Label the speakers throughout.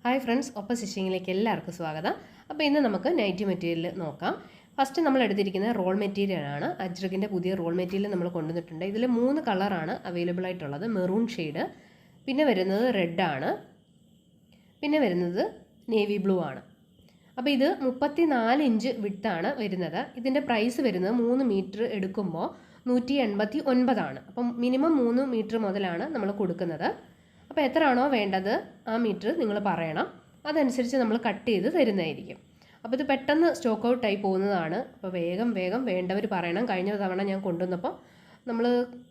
Speaker 1: Hi friends, ഒപ്പം സ്റ്റിച്ചിങ്ങിലേക്ക് എല്ലാവർക്കും സ്വാഗതം. അപ്പോൾ ഇന്ന് നമുക്ക് നൈറ്റി മെറ്റീരിയൽ നോക്കാം. ഫസ്റ്റ് നമ്മൾ എടുത്തിരിക്കുന്നത് റോൾ മെറ്റീരിയലാണ്. അജ്രകിൻ്റെ പുതിയ റോൾ മെറ്റീരിയൽ നമ്മൾ കൊണ്ടുവന്നിട്ടുണ്ട്. ഇതിൽ 3 കളറാണ് അവൈലബിൾ ആയിട്ടുള്ളത്. മെറൂൺ ഷെയ്ഡ്, പിന്നെ വരുന്നത് റെഡാണ്, പിന്നെ വരുന്നത് നേവി ബ്ലൂ ആണ്. അപ്പോൾ ഇത് 34 ഇഞ്ച് വിഡ്ത്താണ് വരുന്നത്. ഇതിൻ്റെ പ്രൈസ് വരുന്നത് 3 മീറ്റർ എടുക്കുമ്പോൾ 189 അപ്പം മിനിമം 3 മീറ്റർ മുതലാണ് നമ്മൾ കൊടുക്കുന്നത്. അപ്പോൾ എത്രയാണോ വേണ്ടത് ആ മീറ്റർ നിങ്ങൾ പറയണം, അതനുസരിച്ച് നമ്മൾ കട്ട് ചെയ്ത് തരുന്നതായിരിക്കും. അപ്പോൾ ഇത് പെട്ടെന്ന് സ്റ്റോക്ക് ഔട്ട് ആയി പോകുന്നതാണ്. അപ്പോൾ വേഗം വേണ്ടവർ പറയണം. കഴിഞ്ഞ തവണ ഞാൻ കൊണ്ടുവന്നപ്പോൾ നമ്മൾ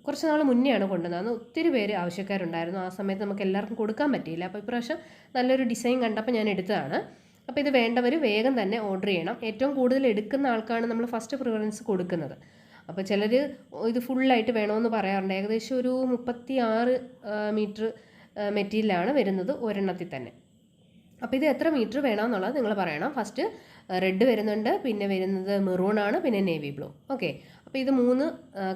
Speaker 1: കുറച്ച് നാൾ മുന്നെയാണ് കൊണ്ടുവന്നത്. ഒത്തിരി പേര് ആവശ്യക്കാരുണ്ടായിരുന്നു. ആ സമയത്ത് നമുക്ക് എല്ലാവർക്കും കൊടുക്കാൻ പറ്റിയില്ല. അപ്പോൾ ഇപ്രാവശ്യം നല്ലൊരു ഡിസൈൻ കണ്ടപ്പോൾ ഞാൻ എടുത്തതാണ്. അപ്പോൾ ഇത് വേണ്ടവർ വേഗം തന്നെ ഓർഡർ ചെയ്യണം. ഏറ്റവും കൂടുതൽ എടുക്കുന്ന ആൾക്കാണ് നമ്മൾ ഫസ്റ്റ് പ്രിഫറൻസ് കൊടുക്കുന്നത്. അപ്പോൾ ചിലർ ഇത് ഫുള്ളായിട്ട് വേണമെന്ന് പറയാറുണ്ട്. ഏകദേശം ഒരു 36 മീറ്റർ മെറ്റീരിയലാണ് വരുന്നത് ഒരെണ്ണത്തിൽ തന്നെ. അപ്പോൾ ഇത് എത്ര മീറ്റർ വേണമെന്നുള്ളത് നിങ്ങൾ പറയണം. ഫസ്റ്റ് റെഡ് വരുന്നുണ്ട്, പിന്നെ വരുന്നത് മെറൂൺ ആണ്, പിന്നെ നേവി ബ്ലൂ. ഓക്കെ, അപ്പോൾ ഇത് 3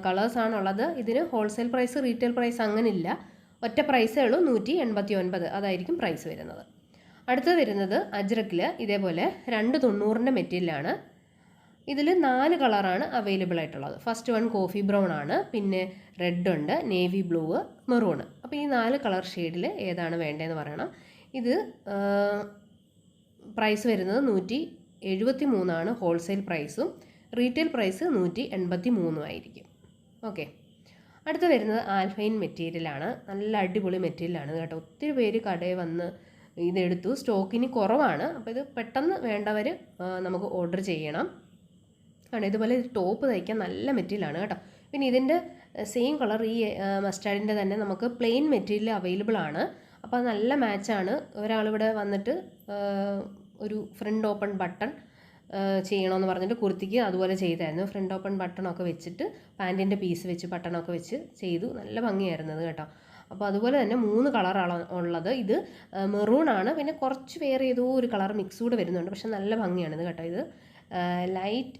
Speaker 1: കളേഴ്സാണുള്ളത്. ഇതിന് ഹോൾസെയിൽ പ്രൈസ്, റീറ്റെയിൽ പ്രൈസ് അങ്ങനെ ഇല്ല. ഒറ്റ പ്രൈസേ ഉള്ളൂ, 189 അതായിരിക്കും പ്രൈസ് വരുന്നത്. അടുത്തത് വരുന്നത് അജ്രക്കിൽ ഇതേപോലെ 290 മെറ്റീരിയലാണ്. ഇതിൽ 4 കളറാണ് അവൈലബിൾ ആയിട്ടുള്ളത്. ഫസ്റ്റ് വൺ കോഫി ബ്രൗൺ ആണ്, പിന്നെ റെഡ് ഉണ്ട്, നേവി ബ്ലൂ, മെറൂൺ. അപ്പോൾ ഈ 4 കളർ ഷെയ്ഡിൽ ഏതാണ് വേണ്ടതെന്ന് പറയണം. ഇത് പ്രൈസ് വരുന്നത് 173 ആണ് ഹോൾസെയിൽ പ്രൈസും, റീറ്റെയിൽ പ്രൈസ് 183 ആയിരിക്കും. ഓക്കെ, അടുത്ത് വരുന്നത് ആൽഫൈൻ മെറ്റീരിയലാണ്. നല്ല അടിപൊളി മെറ്റീരിയലാണ് കേട്ടോ. ഒത്തിരി പേര് കടയിൽ വന്ന് ഇതെടുത്തു. സ്റ്റോക്കിന് കുറവാണ്. അപ്പോൾ ഇത് പെട്ടെന്ന് വേണ്ടവർ നമുക്ക് ഓർഡർ ചെയ്യണം. ആണ് ഇതുപോലെ ടോപ്പ് തയ്ക്കാൻ നല്ല മെറ്റീരിയലാണ് കേട്ടോ. പിന്നെ ഇതിൻ്റെ സെയിം കളർ ഈ മസ്റ്റാർഡിൻ്റെ തന്നെ നമുക്ക് പ്ലെയിൻ മെറ്റീരിയൽ അവൈലബിൾ ആണ്. അപ്പോൾ നല്ല മാച്ചാണ്. ഒരാളിവിടെ വന്നിട്ട് ഒരു ഫ്രണ്ട് ഓപ്പൺ ബട്ടൺ ചെയ്യണമെന്ന് പറഞ്ഞിട്ട് കുർത്തിക്ക് അതുപോലെ ചെയ്തായിരുന്നു. ഫ്രണ്ട് ഓപ്പൺ ബട്ടണൊക്കെ വെച്ചിട്ട് പാൻറ്റിൻ്റെ പീസ് വെച്ച് ബട്ടണൊക്കെ വെച്ച് ചെയ്തു. നല്ല ഭംഗിയായിരുന്നത് കേട്ടോ. അപ്പോൾ അതുപോലെ തന്നെ 3 കളറാണ് ഉള്ളത്. ഇത് മെറൂൺ ആണ്, പിന്നെ കുറച്ച് വേറെ ഏതോ ഒരു കളർ മിക്സ് കൂടെ വരുന്നുണ്ട്. പക്ഷെ നല്ല ഭംഗിയാണിത് കേട്ടോ. ഇത് ലൈറ്റ്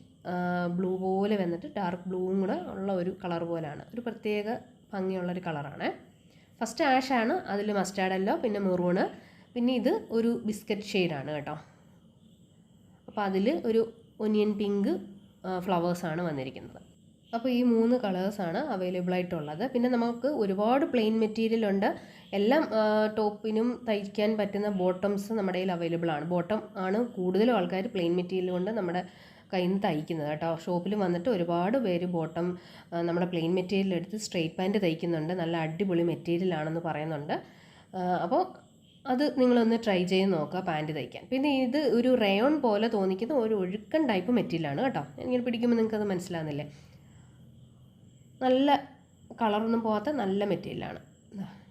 Speaker 1: ബ്ലൂ പോലെ വന്നിട്ട് ഡാർക്ക് ബ്ലൂവും കൂടെ ഉള്ള ഒരു കളർ പോലെയാണ്. ഒരു പ്രത്യേക ഭംഗിയുള്ളൊരു കളറാണ്. ഫസ്റ്റ് ആഷാണ്, അതിൽ മസ്റ്റാർഡ് യെല്ലോ, പിന്നെ മെറൂണ്, പിന്നെ ഇത് ഒരു ബിസ്ക്കറ്റ് ഷെയ്ഡാണ് കേട്ടോ. അപ്പോൾ അതിൽ ഒരു ഒനിയൻ പിങ്ക് ഫ്ലവേഴ്സാണ് വന്നിരിക്കുന്നത്. അപ്പോൾ ഈ 3 കളേഴ്സാണ് അവൈലബിൾ ആയിട്ടുള്ളത്. പിന്നെ നമുക്ക് ഒരുപാട് പ്ലെയിൻ മെറ്റീരിയൽ ഉണ്ട്. എല്ലാം ടോപ്പിനും തയ്ക്കാൻ പറ്റുന്ന ബോട്ടംസ് നമ്മുടെ കയ്യിൽ അവൈലബിൾ ആണ്. ബോട്ടം ആണ് കൂടുതലും ആൾക്കാർ പ്ലെയിൻ മെറ്റീരിയൽ കൊണ്ട് നമ്മുടെ കയ്യിൽ നിന്ന് തയ്ക്കുന്നത് കേട്ടോ. ഷോപ്പിൽ വന്നിട്ട് ഒരുപാട് പേര് ബോട്ടം നമ്മുടെ പ്ലെയിൻ മെറ്റീരിയൽ എടുത്ത് സ്ട്രെയിറ്റ് പാൻറ്റ് തയ്ക്കുന്നുണ്ട്. നല്ല അടിപൊളി മെറ്റീരിയലാണെന്ന് പറയുന്നുണ്ട്. അപ്പോൾ അത് നിങ്ങളൊന്ന് ട്രൈ ചെയ്ത് നോക്കുക പാൻറ്റ് തയ്ക്കാൻ. പിന്നെ ഇത് ഒരു റയോൺ പോലെ തോന്നിക്കുന്ന ഒരു ഒഴുക്കൻ ടൈപ്പ് മെറ്റീരിയലാണ് കേട്ടോ. ഇങ്ങനെ പിടിക്കുമ്പോൾ നിങ്ങൾക്കത് മനസ്സിലാകുന്നില്ലേ? നല്ല കളറൊന്നും പോകാത്ത നല്ല മെറ്റീരിയലാണ്.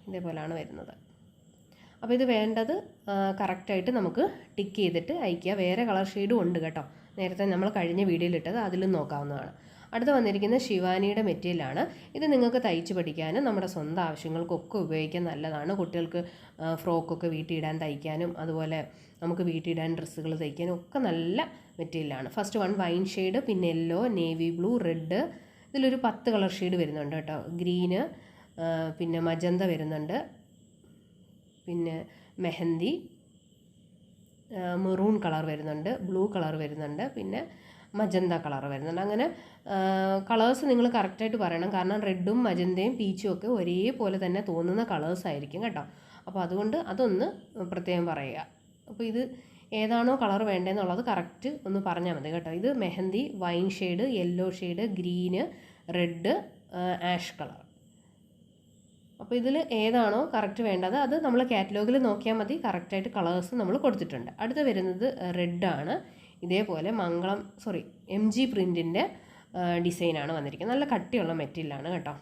Speaker 1: ഇതേപോലെയാണ് വരുന്നത്. അപ്പോൾ ഇത് വേണ്ടത് കറക്റ്റായിട്ട് നമുക്ക് ടിക്ക് ചെയ്തിട്ട് അയക്കുക. വേറെ കളർ ഷെയ്ഡും ഉണ്ട് കേട്ടോ. നേരത്തെ നമ്മൾ കഴിഞ്ഞ വീഡിയോയിലിട്ടത് അതിലും നോക്കാവുന്നതാണ്. അടുത്ത് വന്നിരിക്കുന്നത് ശിവാനിയുടെ മെറ്റീരിയലാണ്. ഇത് നിങ്ങൾക്ക് തയ്ച്ച് പഠിക്കാനും നമ്മുടെ സ്വന്തം ആവശ്യങ്ങൾക്കൊക്കെ ഉപയോഗിക്കാൻ നല്ലതാണ്. കുട്ടികൾക്ക് ഫ്രോക്കൊക്കെ വീട്ടിലിടാൻ തയ്ക്കാനും, അതുപോലെ നമുക്ക് വീട്ടിലിടാൻ ഡ്രസ്സുകൾ തയ്ക്കാനും ഒക്കെ നല്ല മെറ്റീരിയലാണ്. ഫസ്റ്റ് വൺ വൈൻ ഷെയ്ഡ്, പിന്നെ യെല്ലോ, നേവി ബ്ലൂ, റെഡ്, ഇതിലൊരു 10 കളർ ഷെയ്ഡ് വരുന്നുണ്ട് കേട്ടോ. ഗ്രീന്, പിന്നെ മജന്ത വരുന്നുണ്ട്, പിന്നെ മെഹന്തി, മെറൂൺ കളർ വരുന്നുണ്ട്, ബ്ലൂ കളർ വരുന്നുണ്ട്, പിന്നെ മജന്ത കളർ വരുന്നുണ്ട്. അങ്ങനെ കളേഴ്സ് നിങ്ങൾ കറക്റ്റായിട്ട് പറയണം. കാരണം റെഡും മജന്തയും പീച്ചും ഒക്കെ ഒരേപോലെ തന്നെ തോന്നുന്ന കളേഴ്സ് ആയിരിക്കും കേട്ടോ. അപ്പോൾ അതുകൊണ്ട് അതൊന്ന് പ്രത്യേകം പറയുക. അപ്പോൾ ഇത് ഏതാണോ കളർ വേണ്ടതെന്നുള്ളത് കറക്റ്റ് ഒന്ന് പറഞ്ഞാൽ മതി കേട്ടോ. ഇത് mehndi, wine shade, yellow shade, green, red, ash colour. അപ്പോൾ ഇതിൽ ഏതാണോ കറക്റ്റ് വേണ്ടത് അത് നമ്മൾ കാറ്റലോഗിൽ നോക്കിയാൽ മതി. കറക്റ്റായിട്ട് കളേഴ്സ് നമ്മൾ കൊടുത്തിട്ടുണ്ട്. അടുത്ത് വരുന്നത് റെഡാണ്. ഇതേപോലെ MG പ്രിൻറ്റിൻ്റെ ഡിസൈനാണ് വന്നിരിക്കുന്നത്. നല്ല കട്ടിയുള്ള മെറ്റീരിയലാണ് കേട്ടോ.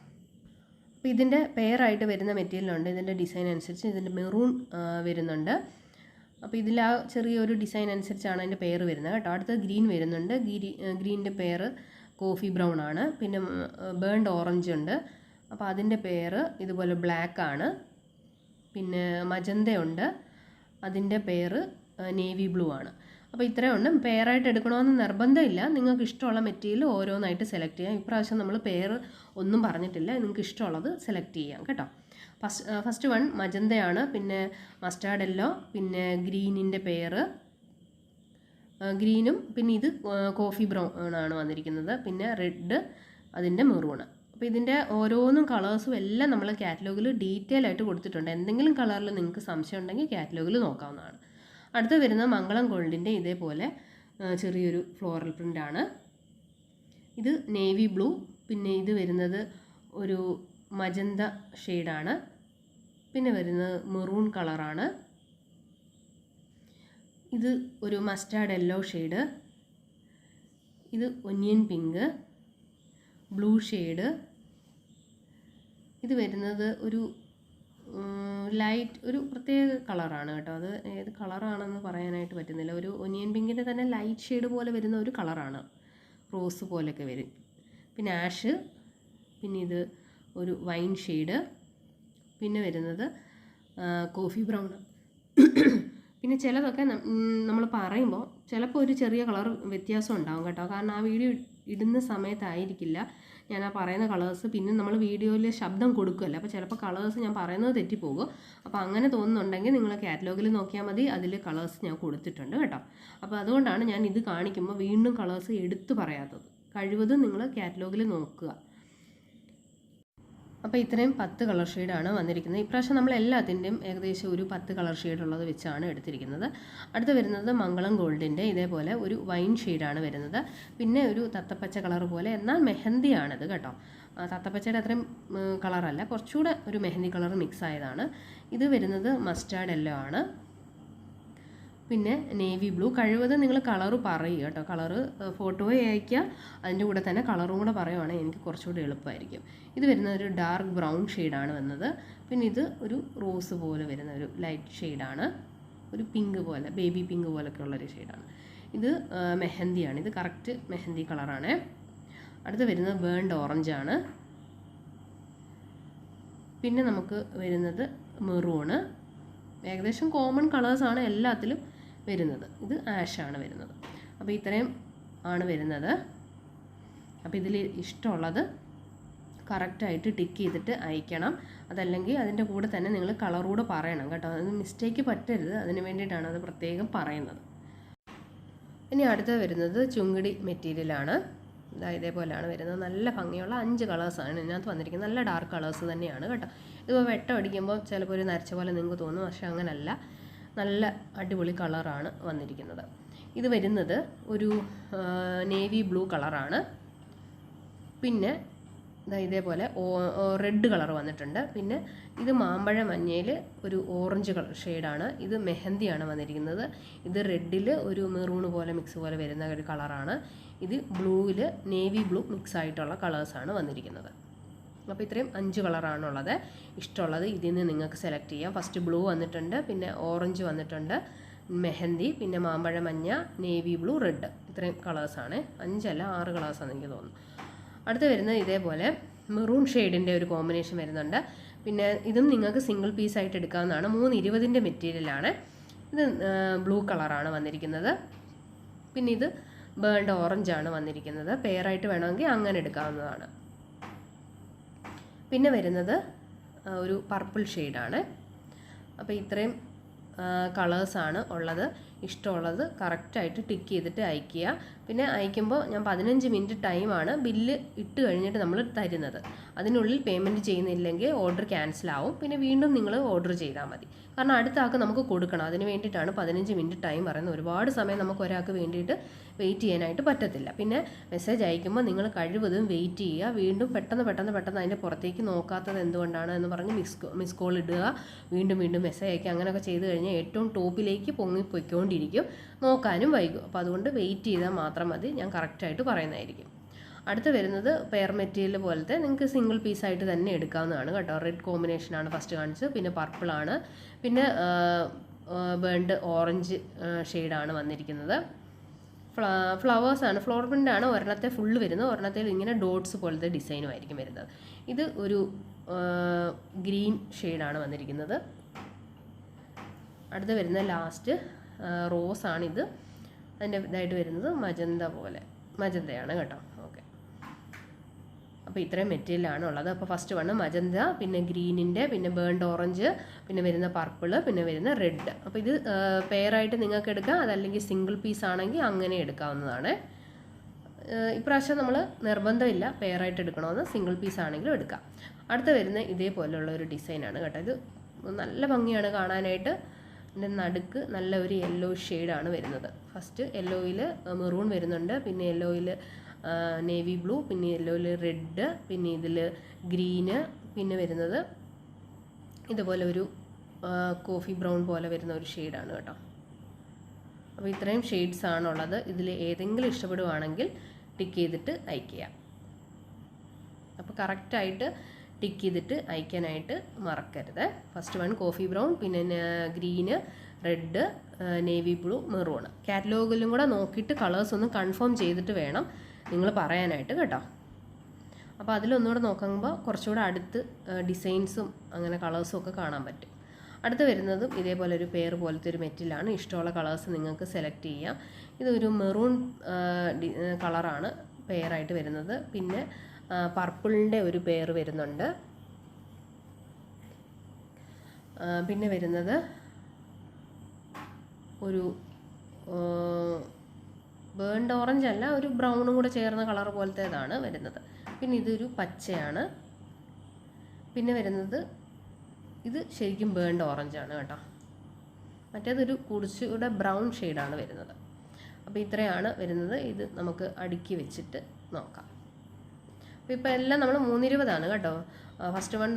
Speaker 1: അപ്പോൾ ഇതിൻ്റെ പെയറായിട്ട് വരുന്ന മെറ്റീരിയലുണ്ട്. ഇതിൻ്റെ ഡിസൈൻ അനുസരിച്ച് ഇതിൻ്റെ മെറൂൺ വരുന്നുണ്ട്. അപ്പോൾ ഇതിൽ ആ ചെറിയൊരു ഡിസൈൻ അനുസരിച്ചാണ് അതിൻ്റെ പെയർ വരുന്നത് കേട്ടോ. അടുത്ത് ഗ്രീൻ വരുന്നുണ്ട്. ഗ്രീനിൻ്റെ പെയർ കോഫി ബ്രൗൺ ആണ്. പിന്നെ ബേൺഡ് ഓറഞ്ച് ഉണ്ട്. അപ്പോൾ അതിൻ്റെ പെയർ ഇതുപോലെ ബ്ലാക്ക് ആണ്. പിന്നെ മജന്തയുണ്ട്, അതിൻ്റെ പെയർ നേവി ബ്ലൂ ആണ്. അപ്പോൾ ഇത്രയുണ്ട്. പെയറായിട്ട് എടുക്കണമെന്ന് നിർബന്ധമില്ല. നിങ്ങൾക്ക് ഇഷ്ടമുള്ള മെറ്റീരിയൽ ഓരോന്നായിട്ട് സെലക്ട് ചെയ്യാം. ഇപ്രാവശ്യം നമ്മൾ പെയർ ഒന്നും പറഞ്ഞിട്ടില്ല. നിങ്ങൾക്ക് ഇഷ്ടമുള്ളത് സെലക്ട് ചെയ്യാം കേട്ടോ. ഫസ്റ്റ് വൺ മജന്തയാണ്, പിന്നെ മസ്റ്റാർഡ് യെല്ലോ, പിന്നെ ഗ്രീനിൻ്റെ പെയറ്, ഗ്രീനും, പിന്നെ ഇത് കോഫി ബ്രൗൺ ആണ് വന്നിരിക്കുന്നത്, പിന്നെ റെഡ്, അതിൻ്റെ മെറൂണ്. അപ്പോൾ ഇതിൻ്റെ ഓരോന്നും കളേഴ്സും എല്ലാം നമ്മൾ കാറ്റലോഗിൽ ഡീറ്റെയിൽ ആയിട്ട് കൊടുത്തിട്ടുണ്ട്. എന്തെങ്കിലും കളറിൽ നിങ്ങൾക്ക് സംശയം ഉണ്ടെങ്കിൽ കാറ്റലോഗിൽ നോക്കാവുന്നതാണ്. അടുത്ത് വരുന്ന മംഗളം ഗോൾഡിൻ്റെ ഇതേപോലെ ചെറിയൊരു ഫ്ലോറൽ പ്രിൻ്റാണ്. ഇത് നേവി ബ്ലൂ, പിന്നെ ഇത് വരുന്നത് ഒരു മജന്ത ഷെയ്ഡാണ്, പിന്നെ വരുന്നത് മെറൂൺ കളറാണ്. ഇത് ഒരു മസ്റ്റാർഡ് യെല്ലോ ഷെയ്ഡ്, ഇത് ഒനിയൻ പിങ്ക്, ബ്ലൂ ഷെയ്ഡ്, ഇത് വരുന്നത് ഒരു ലൈറ്റ് ഒരു പ്രത്യേക കളറാണ് കേട്ടോ. അത് ഏത് കളറാണെന്ന് പറയാനായിട്ട് പറ്റുന്നില്ല. ഒരു ഒനിയൻ പിങ്കിൻ്റെ തന്നെ ലൈറ്റ് ഷെയ്ഡ് പോലെ വരുന്ന ഒരു കളറാണ്, റോസ് പോലെയൊക്കെ വരും. പിന്നെ ആഷ്, പിന്നെ ഇത് ഒരു വൈൻ ഷെയ്ഡ്, പിന്നെ വരുന്നത് കോഫി ബ്രൗൺ. പിന്നെ ചിലതൊക്കെ നമ്മൾ പറയുമ്പോൾ ചിലപ്പോൾ ഒരു ചെറിയ കളർ വ്യത്യാസം ഉണ്ടാകും കേട്ടോ. കാരണം ആ വീഡിയോ ഇടുന്ന സമയത്തായിരിക്കില്ല ഞാൻ ആ പറയുന്ന കളേഴ്സ്, പിന്നെ നമ്മൾ വീഡിയോയിൽ ശബ്ദം കൊടുക്കുമല്ലോ, അപ്പോൾ ചിലപ്പോൾ കളേഴ്സ് ഞാൻ പറയുന്നത് തെറ്റിപ്പോകും. അപ്പോൾ അങ്ങനെ തോന്നുന്നുണ്ടെങ്കിൽ നിങ്ങൾ കാറ്റലോഗിൽ നോക്കിയാൽ മതി, അതിൽ കളേഴ്സ് ഞാൻ കൊടുത്തിട്ടുണ്ട് കേട്ടോ. അപ്പോൾ അതുകൊണ്ടാണ് ഞാൻ ഇത് കാണിക്കുമ്പോൾ വീണ്ടും കളേഴ്സ് എടുത്തു പറയാത്തത്. കഴിവതും നിങ്ങൾ കാറ്റലോഗിൽ നോക്കുക. അപ്പോൾ ഇത്രയും 10 കളർ ഷെയ്ഡാണ് വന്നിരിക്കുന്നത്. ഇപ്രാവശ്യം നമ്മൾ എല്ലാത്തിൻ്റെയും ഏകദേശം ഒരു 10 കളർ ഷെയ്ഡ് ഉള്ളത് വെച്ചാണ് എടുത്തിരിക്കുന്നത്. അടുത്ത് വരുന്നത് മംഗളം ഗോൾഡിൻ്റെ ഇതേപോലെ ഒരു വൈൻ ഷെയ്ഡാണ് വരുന്നത്. പിന്നെ ഒരു തത്തപ്പച്ച കളർ പോലെ, എന്നാൽ മെഹന്തിയാണിത് കേട്ടോ. തത്തപ്പച്ചയുടെ അത്രയും കളറല്ല, കുറച്ചുകൂടെ ഒരു മെഹന്തി കളർ മിക്സ് ആയതാണ്. ഇത് വരുന്നത് മസ്റ്റാർഡ് യെല്ലോ ആണ്, പിന്നെ നേവി ബ്ലൂ. കഴിവതും നിങ്ങൾ കളറ് പറയുക കേട്ടോ. കളറ് ഫോട്ടോയെ അയക്കുക, അതിൻ്റെ കൂടെ തന്നെ കളറും കൂടെ പറയുവാണെങ്കിൽ എനിക്ക് കുറച്ചുകൂടി എളുപ്പമായിരിക്കും. ഇത് വരുന്ന ഒരു ഡാർക്ക് ബ്രൗൺ ഷെയ്ഡാണ് വന്നത്. പിന്നെ ഇത് ഒരു റോസ് പോലെ വരുന്ന ഒരു ലൈറ്റ് ഷെയ്ഡാണ്, ഒരു പിങ്ക് പോലെ, ബേബി പിങ്ക് പോലൊക്കെ ഉള്ളൊരു ഷെയ്ഡാണ്. ഇത് മെഹന്തിയാണ്, ഇത് കറക്റ്റ് മെഹന്തി കളറാണ്. അടുത്ത് വരുന്നത് ബേൺഡ് ഓറഞ്ചാണ്. പിന്നെ നമുക്ക് വരുന്നത് മെറൂണ്. ഏകദേശം കോമൺ കളേഴ്സാണ് എല്ലാത്തിലും വരുന്നത്. ഇത് ആഷാണ് വരുന്നത്. അപ്പോൾ ഇത്രയും ആണ് വരുന്നത്. അപ്പോൾ ഇതിൽ ഇഷ്ടമുള്ളത് കറക്റ്റായിട്ട് ടിക്ക് ചെയ്തിട്ട് അയക്കണം. അതല്ലെങ്കിൽ അതിൻ്റെ കൂടെ തന്നെ നിങ്ങൾ കളറൂടെ പറയണം കേട്ടോ. അത് മിസ്റ്റേക്ക് പറ്റരുത്, അതിന് വേണ്ടിയിട്ടാണ് അത് പ്രത്യേകം പറയുന്നത്. ഇനി അടുത്ത വരുന്നത് ചുങ്കിടി മെറ്റീരിയലാണ്. ഇതേപോലെയാണ് വരുന്നത്. നല്ല ഭംഗിയുള്ള 5 കളേഴ്സാണ് ഇതിനകത്ത് വന്നിരിക്കുന്നത്. നല്ല ഡാർക്ക് കളേഴ്സ് തന്നെയാണ് കേട്ടോ. ഇതിപ്പോൾ വെട്ടം അടിക്കുമ്പോൾ ചിലപ്പോൾ ഒരു നരച്ച പോലെ നിങ്ങൾക്ക് തോന്നും, പക്ഷേ അങ്ങനല്ല, നല്ല അടിപൊളി കളറാണ് വന്നിരിക്കുന്നത്. ഇത് വരുന്നത് ഒരു നേവി ബ്ലൂ കളറാണ്. പിന്നെ ഇതേപോലെ റെഡ് കളർ വന്നിട്ടുണ്ട്. പിന്നെ ഇത് മാമ്പഴ മഞ്ഞയിൽ ഒരു ഓറഞ്ച് കളർ ഷെയ്ഡാണ്. ഇത് മെഹന്തിയാണ് വന്നിരിക്കുന്നത്. ഇത് റെഡിൽ ഒരു മെറൂണ് പോലെ മിക്സ് പോലെ വരുന്ന ഒരു കളറാണ്. ഇത് ബ്ലൂവിൽ നേവി ബ്ലൂ മിക്സ് ആയിട്ടുള്ള കളേഴ്സാണ് വന്നിരിക്കുന്നത്. അപ്പോൾ ഇത്രയും 5 കളറാണുള്ളത്. ഇഷ്ടമുള്ളത് ഇതിൽ നിന്ന് നിങ്ങൾക്ക് സെലക്ട് ചെയ്യാം. ഫസ്റ്റ് ബ്ലൂ വന്നിട്ടുണ്ട്, പിന്നെ ഓറഞ്ച് വന്നിട്ടുണ്ട്, മെഹന്തി, പിന്നെ മാമ്പഴ മഞ്ഞ, നേവി ബ്ലൂ, റെഡ്. ഇത്രയും കളേഴ്സാണ്. 5 അല്ല 6 കളേഴ്സാണെന്ന് എനിക്ക് തോന്നുന്നു. അടുത്ത് വരുന്നത് ഇതേപോലെ മെറൂൺ ഷെയ്ഡിൻ്റെ ഒരു കോമ്പിനേഷൻ വരുന്നുണ്ട്. പിന്നെ ഇതും നിങ്ങൾക്ക് സിംഗിൾ പീസായിട്ട് എടുക്കാവുന്നതാണ്. 320ൻ്റെ മെറ്റീരിയലാണ്. ഇത് ബ്ലൂ കളറാണ് വന്നിരിക്കുന്നത്. പിന്നെ ഇത് ബേൺഡ് ഓറഞ്ചാണ് വന്നിരിക്കുന്നത്. പെയറായിട്ട് വേണമെങ്കിൽ അങ്ങനെ എടുക്കാവുന്നതാണ്. പിന്നെ വരുന്നത് ഒരു പർപ്പിൾ ഷെയ്ഡാണ്. അപ്പോൾ ഇത്രയും കളേഴ്സാണ് ഉള്ളത്. ഇഷ്ടമുള്ളത് കറക്റ്റായിട്ട് ടിക്ക് ചെയ്തിട്ട് അയയ്ക്കുക. പിന്നെ അയക്കുമ്പോൾ ഞാൻ 15 മിനിറ്റ് ടൈമാണ് ബില്ല് ഇട്ട് കഴിഞ്ഞിട്ട് നമ്മൾ തരുന്നത്. അതിനുള്ളിൽ പേയ്മെൻറ്റ് ചെയ്യുന്നില്ലെങ്കിൽ ഓർഡർ ക്യാൻസലാവും. പിന്നെ വീണ്ടും നിങ്ങൾ ഓർഡർ ചെയ്താൽ മതി. കാരണം അടുത്ത ആൾക്ക് നമുക്ക് കൊടുക്കണം. അതിന് വേണ്ടിയിട്ടാണ് 15 മിനിറ്റ് ടൈം പറയുന്നത്. ഒരുപാട് സമയം നമുക്ക് ഒരാൾക്ക് വേണ്ടിയിട്ട് വെയിറ്റ് ചെയ്യാനായിട്ട് പറ്റത്തില്ല. പിന്നെ മെസ്സേജ് അയക്കുമ്പോൾ നിങ്ങൾ കഴിവതും വെയിറ്റ് ചെയ്യുക. വീണ്ടും പെട്ടെന്ന് അതിൻ്റെ പുറത്തേക്ക് നോക്കാത്തത് എന്തുകൊണ്ടാണ് എന്ന് പറഞ്ഞ് മിസ് കോൾ ഇടുക, വീണ്ടും മെസ്സേജ് അയക്കുക. അങ്ങനെയൊക്കെ ചെയ്ത് കഴിഞ്ഞാൽ ഏറ്റവും ടോപ്പിലേക്ക് പൊയ്ക്കൊണ്ടിരിക്കും, നോക്കാനും വൈകും. അപ്പോൾ അതുകൊണ്ട് വെയിറ്റ് ചെയ്താൽ മാത്രം മതി. ഞാൻ കറക്റ്റായിട്ട് പറയുന്നതായിരിക്കും. അടുത്ത് വരുന്നത് പെയർ മെറ്റീരിയൽ പോലത്തെ നിങ്ങൾക്ക് സിംഗിൾ പീസായിട്ട് തന്നെ എടുക്കാവുന്നതാണ് കേട്ടോ. റെഡ് കോമ്പിനേഷനാണ് ഫസ്റ്റ് കാണിച്ചത്, പിന്നെ പർപ്പിളാണ്, പിന്നെ ബേൺഡ് ഓറഞ്ച് ഷെയ്ഡാണ് വന്നിരിക്കുന്നത്. ഫ്ലവേഴ്സാണ്, ഫ്ലോർ പ്രിൻ്റാണ്. ഒരെണ്ണത്തെ ഫുള്ള് വരുന്നത്, ഒരെണ്ണത്തിൽ ഇങ്ങനെ ഡോട്ട്സ് പോലത്തെ ഡിസൈനും ആയിരിക്കും വരുന്നത്. ഇത് ഒരു ഗ്രീൻ ഷെയ്ഡാണ് വന്നിരിക്കുന്നത്. അടുത്ത് വരുന്ന ലാസ്റ്റ് റോസാണിത്. അതിൻ്റെ ഇതായിട്ട് വരുന്നത് മജന്തയാണ് കേട്ടോ. ഓക്കെ, അപ്പോൾ ഇത്രയും മെറ്റീരിയലാണ് ഉള്ളത്. അപ്പോൾ ഫസ്റ്റ് വണ് മജന്ത, പിന്നെ ഗ്രീനിൻ്റെ, പിന്നെ ബേൺഡ് ഓറഞ്ച്, പിന്നെ വരുന്ന പർപ്പിള്, പിന്നെ വരുന്ന റെഡ്. അപ്പോൾ ഇത് പെയറായിട്ട് നിങ്ങൾക്ക് എടുക്കാം, അതല്ലെങ്കിൽ സിംഗിൾ പീസ് ആണെങ്കിൽ അങ്ങനെ എടുക്കാവുന്നതാണ്. ഇപ്രാവശ്യം നമ്മൾ നിർബന്ധമില്ല പെയറായിട്ട് എടുക്കണമെന്ന്, സിംഗിൾ പീസ് ആണെങ്കിലും എടുക്കാം. അടുത്ത വരുന്ന ഇതേപോലെയുള്ള ഒരു ഡിസൈനാണ് കേട്ടോ. ഇത് നല്ല ഭംഗിയാണ് കാണാനായിട്ട്. ഇതിൻ്റെ നടുക്ക് നല്ല ഒരു യെല്ലോ ഷെയ്ഡാണ് വരുന്നത്. ഫസ്റ്റ് യെല്ലോയിൽ മെറൂൺ വരുന്നുണ്ട്, പിന്നെ യെല്ലോയിൽ നേവി ബ്ലൂ, പിന്നെ യെല്ലോയിൽ റെഡ്, പിന്നെ ഇതിൽ ഗ്രീന്, പിന്നെ വരുന്നത് ഇതുപോലെ ഒരു കോഫി ബ്രൗൺ പോലെ വരുന്ന ഒരു ഷെയ്ഡാണ് കേട്ടോ. അപ്പോൾ ഇത്രയും ഷെയ്ഡ്സ് ആണുള്ളത്. ഇതിൽ ഏതെങ്കിലും ഇഷ്ടപ്പെടുവാണെങ്കിൽ ടിക്ക് ചെയ്തിട്ട് അയക്കുക. അപ്പോൾ കറക്റ്റായിട്ട് ടിക്ക് ചെയ്തിട്ട് അയക്കാനായിട്ട് മറക്കരുത്. ഫസ്റ്റ് വൺ കോഫി ബ്രൗൺ, പിന്നെ green, red, navy blue, maroon. കാറ്റലോഗിലും കൂടെ നോക്കിയിട്ട് കളേഴ്സ് ഒന്ന് കൺഫേം ചെയ്തിട്ട് വേണം നിങ്ങൾ പറയാനായിട്ട് കേട്ടോ. അപ്പോൾ അതിലൊന്നുകൂടെ നോക്കുമ്പോൾ കുറച്ചുകൂടെ അടുത്ത് ഡിസൈൻസും അങ്ങനെ കളേഴ്സും ഒക്കെ കാണാൻ പറ്റും. അടുത്ത് വരുന്നതും ഇതേപോലെ ഒരു പെയർ പോലത്തെ ഒരു മെറ്റീരിയലാണ്. ഇഷ്ടമുള്ള കളേഴ്സ് നിങ്ങൾക്ക് സെലക്ട് ചെയ്യാം. ഇതൊരു മെറൂൺ കളറാണ് പെയറായിട്ട് വരുന്നത്. പിന്നെ പർപ്പിളിൻ്റെ ഒരു പെയർ വരുന്നുണ്ട്. പിന്നെ വരുന്നത് ഒരു ബേൺഡ് ഓറഞ്ച് അല്ല, ഒരു ബ്രൗണും കൂടെ ചേർന്ന കളർ പോലത്തേതാണ് വരുന്നത്. പിന്നെ ഇതൊരു പച്ചയാണ്. പിന്നെ വരുന്നത് ഇത് ശരിക്കും ബേൺഡ് ഓറഞ്ചാണ് കേട്ടോ. മറ്റേതൊരു കുറച്ചുകൂടെ ബ്രൗൺ ഷെയ്ഡാണ് വരുന്നത്. അപ്പോൾ ഇത്രയാണ് വരുന്നത്. ഇത് നമുക്ക് അടുക്കി വെച്ചിട്ട് നോക്കാം. അപ്പോൾ ഇപ്പോൾ എല്ലാം നമ്മൾ 320 കേട്ടോ. ഫസ്റ്റ് വൺ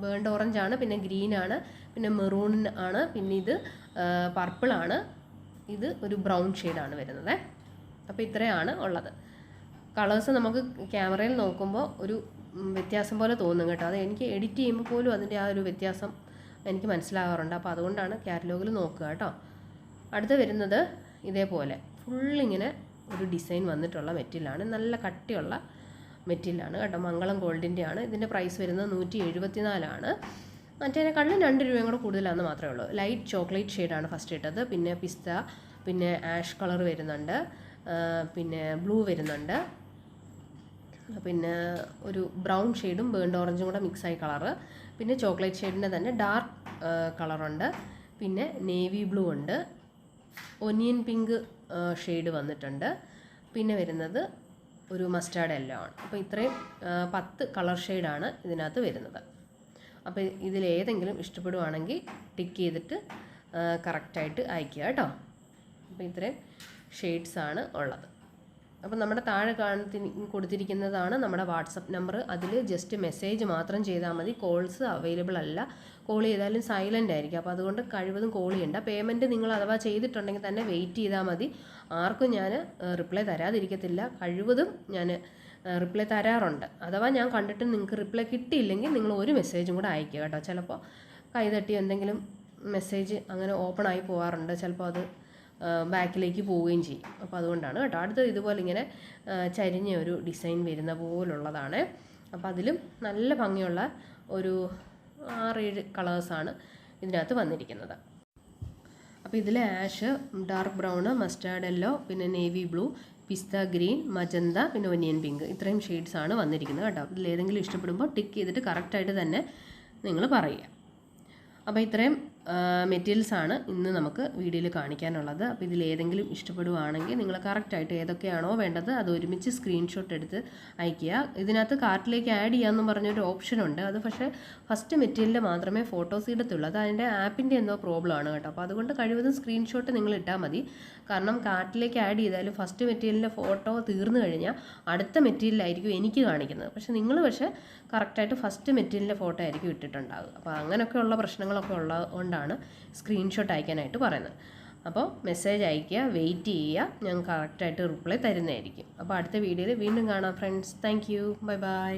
Speaker 1: ബേൺഡ് ഓറഞ്ചാണ്, പിന്നെ ഗ്രീനാണ്, പിന്നെ മെറൂൺ ആണ്, പിന്നെ ഇത് പർപ്പിളാണ്, ഇത് ഒരു ബ്രൗൺ ഷെയ്ഡാണ് വരുന്നത്. അപ്പോൾ ഇത്രയാണ് ഉള്ളത്. കളേഴ്സ് നമുക്ക് ക്യാമറയിൽ നോക്കുമ്പോൾ ഒരു വ്യത്യാസം പോലെ തോന്നും കേട്ടോ. അത് എനിക്ക് എഡിറ്റ് ചെയ്യുമ്പോൾ പോലും അതിൻ്റെ ആ ഒരു വ്യത്യാസം എനിക്ക് മനസ്സിലാകാറുണ്ട്. അപ്പോൾ അതുകൊണ്ടാണ് കാറ്റലോഗിൽ നോക്കുക കേട്ടോ. അടുത്ത് വരുന്നത് ഇതേപോലെ ഫുള്ളിങ്ങനെ ഒരു ഡിസൈൻ വന്നിട്ടുള്ള മെറ്റീരിയലാണ്. നല്ല കട്ടിയുള്ള മെറ്റീരിയലാണ് കേട്ടോ. മംഗളം ഗോൾഡിൻ്റെ ആണ്. ഇതിൻ്റെ പ്രൈസ് വരുന്നത് 174. മറ്റേതിനെക്കാളും 2 രൂപയും കൂടെ കൂടുതലാണെന്ന് മാത്രമേ ഉള്ളൂ. ലൈറ്റ് ചോക്ലേറ്റ് ഷെയ്ഡാണ് ഫസ്റ്റ് ഇട്ടത്. പിന്നെ പിസ്ത, പിന്നെ ആഷ് കളർ വരുന്നുണ്ട്, പിന്നെ ബ്ലൂ വരുന്നുണ്ട്, പിന്നെ ഒരു ബ്രൗൺ ഷെയ്ഡും ബേൺഡ് ഓറഞ്ചും കൂടെ മിക്സായി കളറ്, പിന്നെ ചോക്ലേറ്റ് ഷെയ്ഡിൻ്റെ തന്നെ ഡാർക്ക് കളറുണ്ട്, പിന്നെ നേവി ബ്ലൂ ഉണ്ട്, ഒനിയൻ പിങ്ക് ഷെയ്ഡ് വന്നിട്ടുണ്ട്, പിന്നെ വരുന്നത് ഒരു മസ്റ്റാർഡ് യെല്ലോ ആണ്. അപ്പോൾ ഇത്രയും 10 കളർ ഷെയ്ഡാണ് ഇതിനകത്ത് വരുന്നത്. അപ്പോൾ ഇതിലേതെങ്കിലും ഇഷ്ടപ്പെടുവാണെങ്കിൽ ടിക്ക് ചെയ്തിട്ട് കറക്റ്റായിട്ട് അയക്കുക കേട്ടോ. അപ്പോൾ ഇത്രയും ഷെയ്ഡ്സാണ് ഉള്ളത്. അപ്പോൾ നമ്മുടെ താഴെ കൊടുത്തിരിക്കുന്നതാണ് നമ്മുടെ വാട്സപ്പ് നമ്പർ. അതിൽ ജസ്റ്റ് മെസ്സേജ് മാത്രം ചെയ്താൽ മതി. കോൾസ് അവൈലബിൾ അല്ല. കോൾ ചെയ്താലും സൈലൻ്റ് ആയിരിക്കും. അപ്പോൾ അതുകൊണ്ട് കഴിവതും കോൾ ചെയ്യണ്ട. പേയ്മെൻറ്റ് നിങ്ങൾ അഥവാ ചെയ്തിട്ടുണ്ടെങ്കിൽ തന്നെ വെയിറ്റ് ചെയ്താൽ മതി. ആർക്കും ഞാൻ റിപ്ലൈ തരാതിരിക്കത്തില്ല. കഴിവതും ഞാൻ റിപ്ലൈ തരാറുണ്ട്. അഥവാ ഞാൻ കണ്ടിട്ട് നിങ്ങൾക്ക് റിപ്ലൈ കിട്ടിയില്ലെങ്കിൽ നിങ്ങൾ ഒരു മെസ്സേജും കൂടെ അയക്കുക കേട്ടോ. ചിലപ്പോൾ കൈതട്ടി എന്തെങ്കിലും മെസ്സേജ് അങ്ങനെ ഓപ്പൺ ആയി പോകാറുണ്ട്. ചിലപ്പോൾ അത് ബാക്കിലേക്ക് പോവുകയും ചെയ്യും. അപ്പോൾ അതുകൊണ്ടാണ് കേട്ടോ. അടുത്ത ഇതുപോലെ ഇങ്ങനെ ചരിഞ്ഞ ഒരു ഡിസൈൻ വരുന്ന പോലുള്ളതാണ്. അപ്പോൾ അതിലും നല്ല ഭംഗിയുള്ള ഒരു 6-7 കളേഴ്സാണ് ഇതിനകത്ത് വന്നിരിക്കുന്നത്. അപ്പോൾ ഇതിൽ ash, dark brown, mustard yellow, പിന്നെ നേവി ബ്ലൂ, പിസ്ത ഗ്രീൻ, മജന്ത, പിന്നെ ഒനിയൻ പിങ്ക്, ഇത്രയും ഷെയ്ഡ്സാണ് വന്നിരിക്കുന്നത് കേട്ടോ. ഇതിലേതെങ്കിലും ഇഷ്ടപ്പെടുമ്പോൾ ടിക്ക് ചെയ്തിട്ട് കറക്റ്റായിട്ട് തന്നെ നിങ്ങൾ പറയുക. അപ്പോൾ ഇത്രയും മെറ്റീരിയൽസാണ് ഇന്ന് നമുക്ക് വീഡിയോയിൽ കാണിക്കാനുള്ളത്. അപ്പോൾ ഇതിലേതെങ്കിലും ഇഷ്ടപ്പെടുവാണെങ്കിൽ നിങ്ങൾ കറക്റ്റായിട്ട് ഏതൊക്കെയാണോ വേണ്ടത് അത് ഒരുമിച്ച് സ്ക്രീൻഷോട്ട് എടുത്ത് അയയ്ക്കുക. ഇതിനകത്ത് കാർട്ടിലേക്ക് ആഡ് ചെയ്യാമെന്നും പറഞ്ഞൊരു ഓപ്ഷനുണ്ട്. അത് പക്ഷേ ഫസ്റ്റ് മെറ്റീരിയലിൽ മാത്രമേ ഫോട്ടോസ് ഇടത്തുള്ളൂ. അത് അതിൻ്റെ ആപ്പിൻ്റെ എന്തോ പ്രോബ്ലം ആണ് കേട്ടോ. അപ്പോൾ അതുകൊണ്ട് കഴിവതും സ്ക്രീൻഷോട്ട് നിങ്ങൾ ഇട്ടാൽ മതി. കാരണം കാർട്ടിലേക്ക് ആഡ് ചെയ്താലും ഫസ്റ്റ് മെറ്റീരിയലിൻ്റെ ഫോട്ടോ തീർന്നു കഴിഞ്ഞാൽ അടുത്ത മെറ്റീരിയലായിരിക്കും എനിക്ക് കാണിക്കുന്നത്. പക്ഷേ നിങ്ങൾ കറക്റ്റായിട്ട് ഫസ്റ്റ് മെറ്റീരിയലിൻ്റെ ഫോട്ടോ ആയിരിക്കും ഇട്ടിട്ടുണ്ടാകുക. അപ്പോൾ അങ്ങനെയൊക്കെയുള്ള പ്രശ്നങ്ങളൊക്കെ ഉള്ളതുകൊണ്ടാണ് സ്ക്രീൻഷോട്ട് അയക്കാനായിട്ട് പറയുന്നത്. അപ്പോൾ മെസ്സേജ് അയയ്ക്കുക, വെയിറ്റ് ചെയ്യുക, ഞാൻ കറക്റ്റായിട്ട് റിപ്ലൈ തരുന്നതായിരിക്കും. അപ്പോൾ അടുത്ത വീഡിയോയിൽ വീണ്ടും കാണാം friends. Thank you. Bye bye.